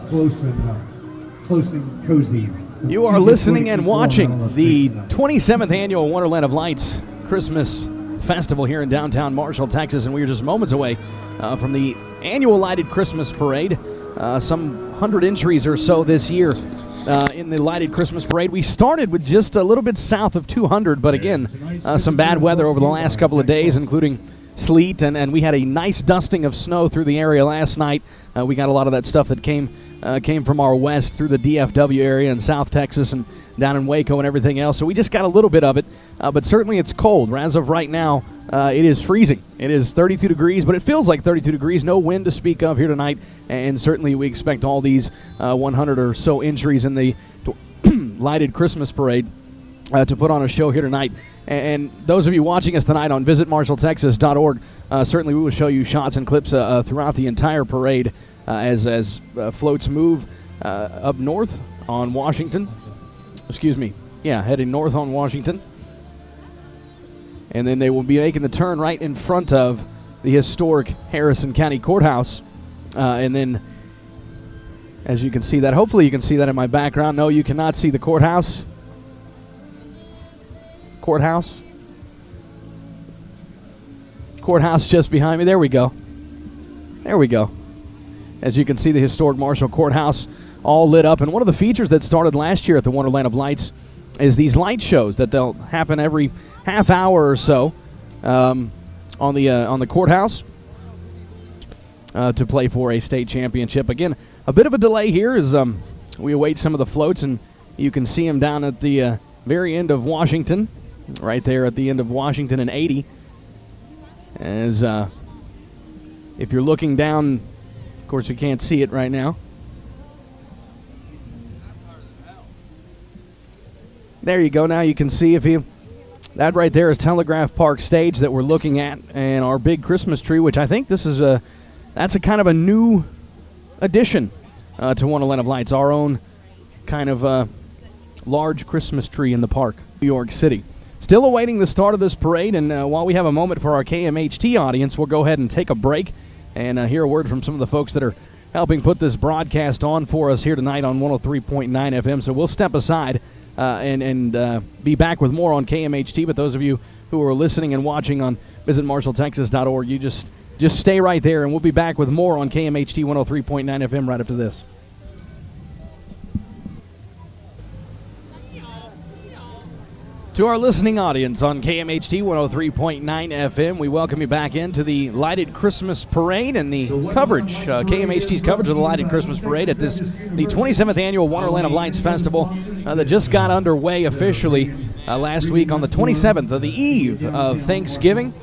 close and cozy. You are listening and watching the 27th Annual Wonderland of Lights Christmas Festival here in downtown Marshall, Texas, and we are just moments away from the annual Lighted Christmas Parade. Some 100 entries or so this year in the Lighted Christmas Parade. We started with just a little bit south of 200, but again, some bad weather over the last couple of days, including sleet, and we had a nice dusting of snow through the area last night. We got a lot of that stuff that came from our west through the DFW area in South Texas and down in Waco and everything else. So we just got a little bit of it, but certainly it's cold. As of right now, it is freezing. It is 32 degrees, but it feels like 32 degrees. No wind to speak of here tonight, and certainly we expect all these 100 or so entries in the Lighted Christmas Parade to put on a show here tonight. And those of you watching us tonight on visitmarshalltexas.org, certainly we will show you shots and clips throughout the entire parade as floats move up north on Washington. Heading north on Washington. And then they will be making the turn right in front of the historic Harrison County Courthouse. And then, as you can see that, hopefully you can see that in my background. No, you cannot see the courthouse. Courthouse just behind me. There we go. As you can see, the historic Marshall Courthouse all lit up. And one of the features that started last year at the Wonderland of Lights is these light shows that they'll happen every half hour or so on the courthouse to play for a state championship. Again, a bit of a delay here as we await some of the floats, and you can see them down at the very end of Washington. Right there at the end of Washington and 80. As if you're looking down, of course you can't see it right now. There you go. Now you can see that right there is Telegraph Park Stage that we're looking at, and our big Christmas tree, which I think this is that's a kind of a new addition to Wonderland of Lights, our own kind of large Christmas tree in the park, New York City. Still awaiting the start of this parade, and while we have a moment for our KMHT audience, we'll go ahead and take a break and hear a word from some of the folks that are helping put this broadcast on for us here tonight on 103.9 FM. So we'll step aside and be back with more on KMHT, but those of you who are listening and watching on visitmarshalltexas.org, you just stay right there, and we'll be back with more on KMHT 103.9 FM right after this. To our listening audience on KMHT 103.9 FM, we welcome you back into the Lighted Christmas Parade and the coverage, KMHT's coverage of the Lighted Christmas Parade at the 27th Annual Wonderland of Lights Festival that just got underway officially last week on the 27th, of the eve of Thanksgiving.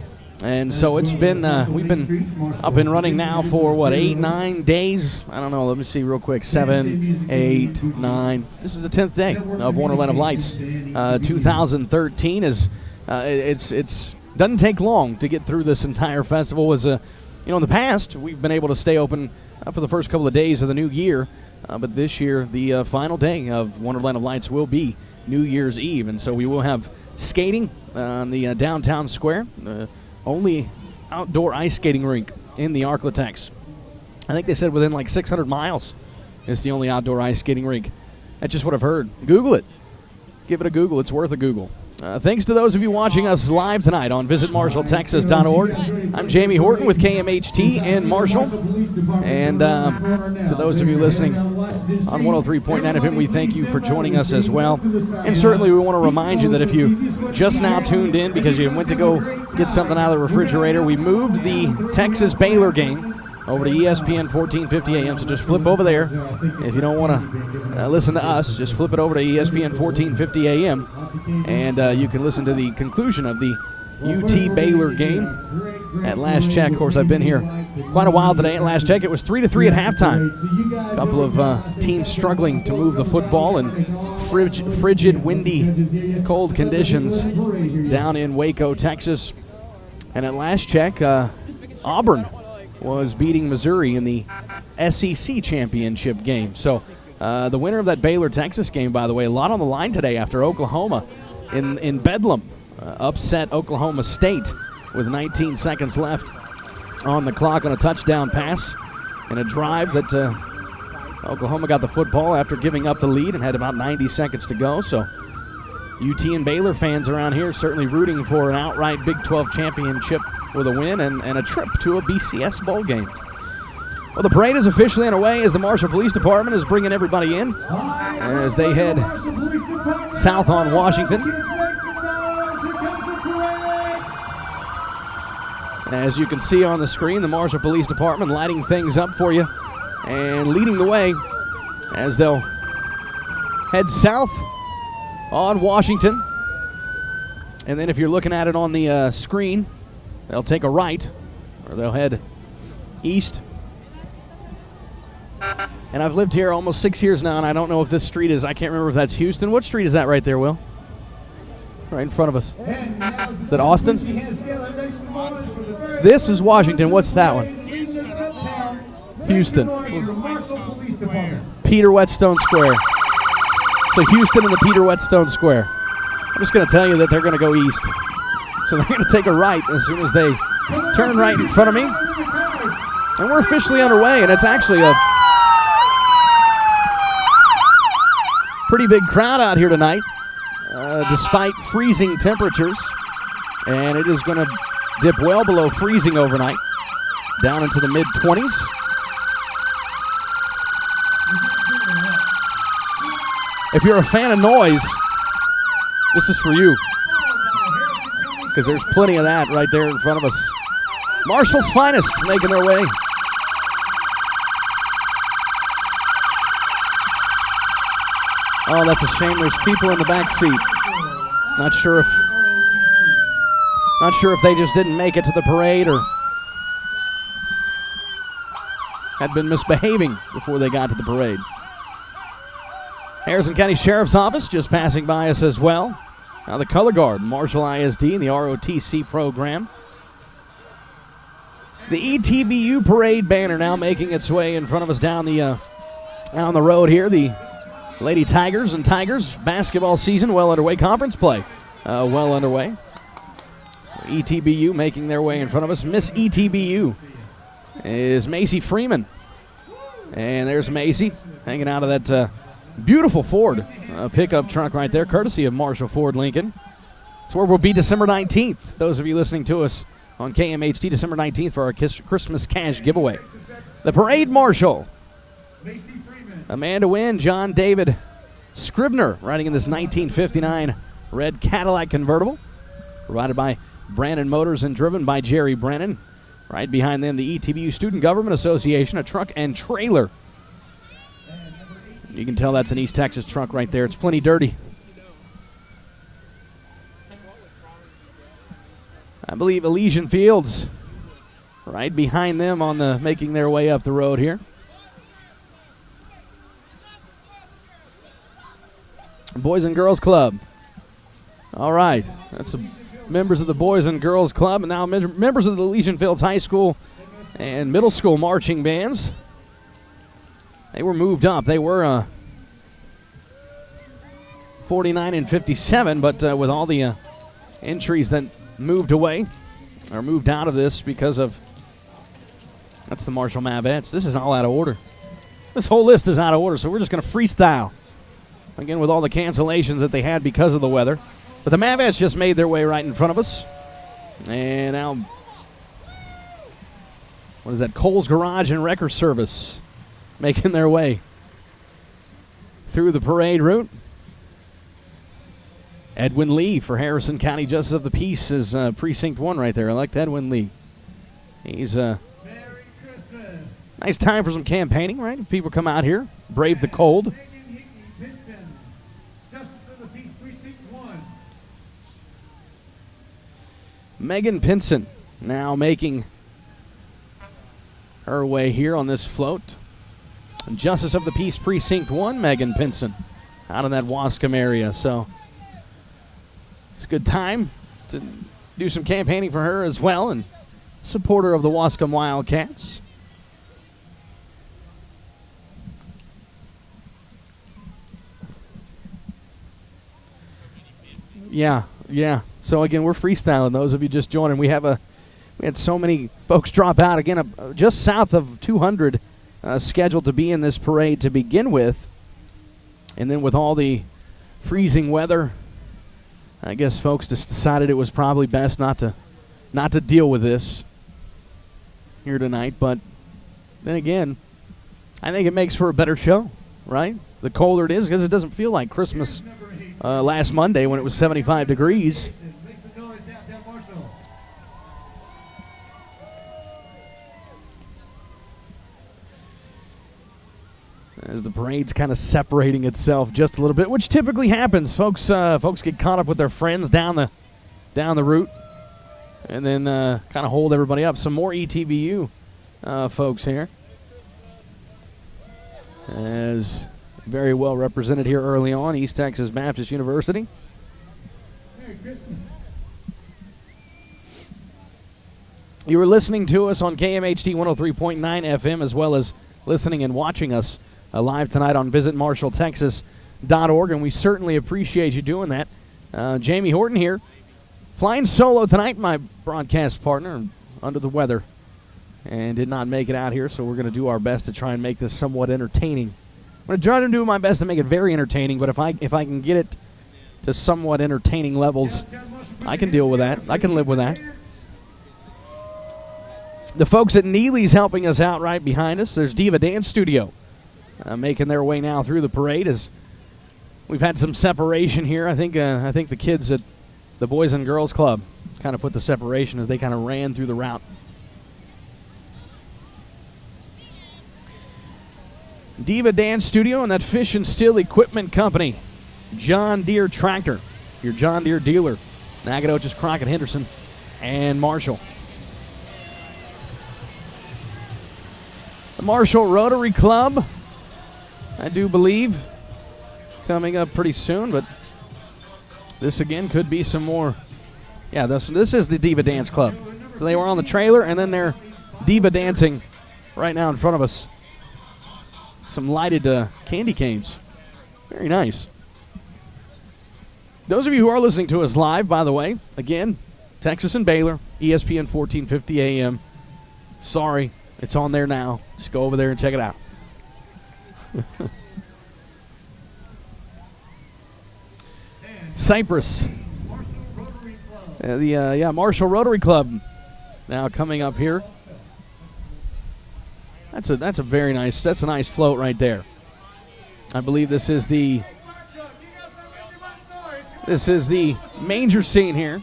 And so it's been, we've been up and running now for, 8-9 days? I don't know, let me see real quick. 7, 8, 9. This is the 10th day of Wonderland of Lights. 2013 is, it's doesn't take long to get through this entire festival. In the past, we've been able to stay open for the first couple of days of the new year. But this year, the final day of Wonderland of Lights will be New Year's Eve. And so we will have skating on the downtown square. Only outdoor ice skating rink in the Arklatex. I think they said within 600 miles it's the only outdoor ice skating rink. That's just what I've heard. Google it. Give it a Google. It's worth a Google. Thanks to those of you watching us live tonight on visitmarshalltexas.org. I'm Jamie Horton with KMHT in Marshall. And to those of you listening on 103.9 FM, we thank you for joining us as well. And certainly we want to remind you that if you just now tuned in because you went to go get something out of the refrigerator, we moved the Texas-Baylor game over to ESPN 1450 AM, so just flip over there. If you don't want to listen to us, just flip it over to ESPN 1450 AM, and you can listen to the conclusion of the UT-Baylor game. At last check, of course, I've been here quite a while today. At last check, it was 3-3 at halftime. A couple of teams struggling to move the football in frigid, windy, cold conditions down in Waco, Texas. And at last check, Auburn was beating Missouri in the SEC championship game. So the winner of that Baylor-Texas game, by the way, a lot on the line today after Oklahoma in Bedlam upset Oklahoma State with 19 seconds left on the clock on a touchdown pass and a drive that Oklahoma got the football after giving up the lead and had about 90 seconds to go. So UT and Baylor fans around here certainly rooting for an outright Big 12 championship with a win and a trip to a BCS bowl game. Well, the parade is officially underway as the Marshall Police Department is bringing everybody in as they head south on Washington. As you can see on the screen, the Marshall Police Department lighting things up for you and leading the way as they'll head south on Washington. And then if you're looking at it on the screen, they'll take a right or they'll head east. And I've lived here almost 6 years now, and I don't know if this street is, I can't remember if that's Houston. What street is that right there, Will? Right in front of us. Is that Austin? This is Washington. What's that one? Houston. Peter Whetstone Square. So Houston and the Peter Whetstone Square. I'm just going to tell you that they're going to go east. So they're going to take a right as soon as they turn right in front of me. And we're officially underway, and it's actually a pretty big crowd out here tonight, despite freezing temperatures. And it is going to dip well below freezing overnight, down into the mid-20s. If you're a fan of noise, this is for you, because there's plenty of that right there in front of us. Marshall's finest making their way. Oh, that's a shame. There's people in the back seat. Not sure if they just didn't make it to the parade or had been misbehaving before they got to the parade. Harrison County Sheriff's Office just passing by us as well. Now the color guard, Marshall ISD and the ROTC program. The ETBU parade banner now making its way in front of us down the road here. The Lady Tigers and Tigers basketball season well underway. Conference play well underway. So ETBU making their way in front of us. Miss ETBU is Macy Freeman. And there's Macy hanging out of that beautiful Ford pickup truck right there, courtesy of Marshall Ford Lincoln. It's where we'll be December 19th. Those of you listening to us on KMHT, December 19th for our Christmas cash giveaway. The parade marshal, Amanda Wynn, John David Scribner, riding in this 1959 red Cadillac convertible, provided by Brandon Motors and driven by Jerry Brennan. Right behind them, the ETBU Student Government Association, a truck and trailer. You can tell that's an East Texas truck right there. It's plenty dirty. I believe Elysian Fields right behind them on the making their way up the road here. Boys and Girls Club. All right. That's the members of the Boys and Girls Club, and now members of the Elysian Fields High School and Middle School marching bands. They were moved up. They were 49 and 57, but with all the entries that moved away or moved out of this because of, that's the Marshall Mavettes. This is all out of order. This whole list is out of order, so we're just going to freestyle. Again, with all the cancellations that they had because of the weather. But the Mavettes just made their way right in front of us. And now, what is that? Cole's Garage and Wrecker Service making their way through the parade route. Edwin Lee for Harrison County Justice of the Peace is Precinct 1 right there. I like Edwin Lee. He's Merry Christmas. Nice time for some campaigning, right? People come out here, brave the cold. Justice of the Peace, Precinct 1. Megan Pinson now making her way here on this float. Justice of the Peace Precinct 1, Megan Pinson, out in that Wascom area. So it's a good time to do some campaigning for her as well, and supporter of the Wascom Wildcats. Yeah. So again, we're freestyling. Those of you just joining, we had so many folks drop out. Again, just south of 200 scheduled to be in this parade to begin with. And then with all the freezing weather, I guess folks just decided it was probably best not to deal with this here tonight. But then again, I think it makes for a better show, right? The colder it is, because it doesn't feel like Christmas last Monday when it was 75 degrees. As the parade's kind of separating itself just a little bit, which typically happens. Folks get caught up with their friends down the route, and then kind of hold everybody up. Some more ETBU folks here, as very well represented here early on. East Texas Baptist University. Merry Christmas. You were listening to us on KMHT 103.9 FM, as well as listening and watching us live tonight on visitmarshalltexas.org, and we certainly appreciate you doing that. Jamie Horton here, flying solo tonight, my broadcast partner, under the weather, and did not make it out here, so we're going to do our best to try and make this somewhat entertaining. I'm going to try to do my best to make it very entertaining, but if I can get it to somewhat entertaining levels, I can deal with that. I can live with that. The folks at NEELY'S helping us out right behind us. There's Diva Dance Studio making their way now through the parade, as we've had some separation here. I think the kids at the Boys and Girls Club kind of put the separation as they kind of ran through the route. Diva Dance Studio and that Fish and Steel Equipment Company. John Deere Tractor, your John Deere dealer. Nacogdoches, Crockett, Henderson, and Marshall. The Marshall Rotary Club, I do believe, coming up pretty soon, but this again could be some more. Yeah, this is the Diva Dance Club. So they were on the trailer, and then they're diva dancing right now in front of us. Some lighted candy canes. Very nice. Those of you who are listening to us live, by the way, again, Texas and Baylor, ESPN 1450 AM. Sorry, it's on there now. Just go over there and check it out. Cypress. Marshall Rotary Club now coming up here. That's a very nice, that's a nice float right there. I believe this is the manger scene here,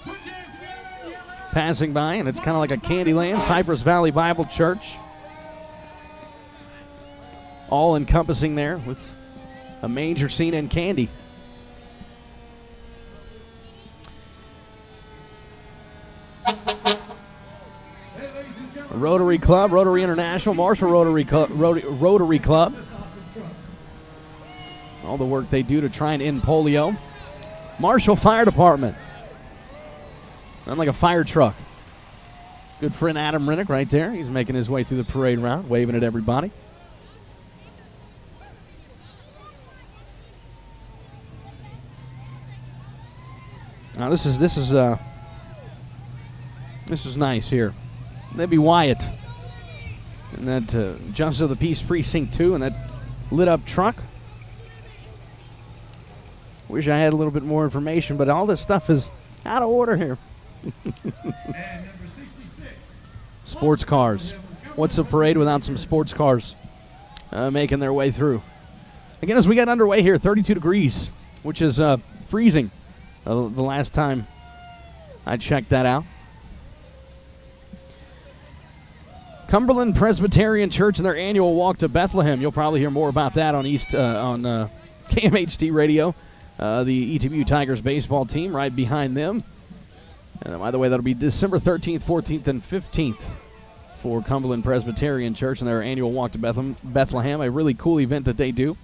passing by, and it's kind of like a Candyland. Cypress Valley Bible Church, all encompassing there with a manger scene and candy. Rotary Club, Rotary International, Marshall Rotary Club. All the work they do to try and end polio. Marshall Fire Department. I'm like a fire truck. Good friend Adam Rennick right there. He's making his way through the parade route, waving at everybody. Now this is nice here. That'd be Wyatt. And that Justice of the Peace Precinct 2 and that lit up truck. Wish I had a little bit more information, but all this stuff is out of order here. And number 66. Sports cars. What's a parade without some sports cars making their way through? Again, as we get underway here, 32 degrees, which is freezing the last time I checked that out. Cumberland Presbyterian Church and their annual walk to Bethlehem. You'll probably hear more about that on KMHT Radio. The ETBU Tigers baseball team right behind them. And by the way, that'll be December 13th, 14th, and 15th for Cumberland Presbyterian Church and their annual walk to Bethlehem. A really cool event that they do.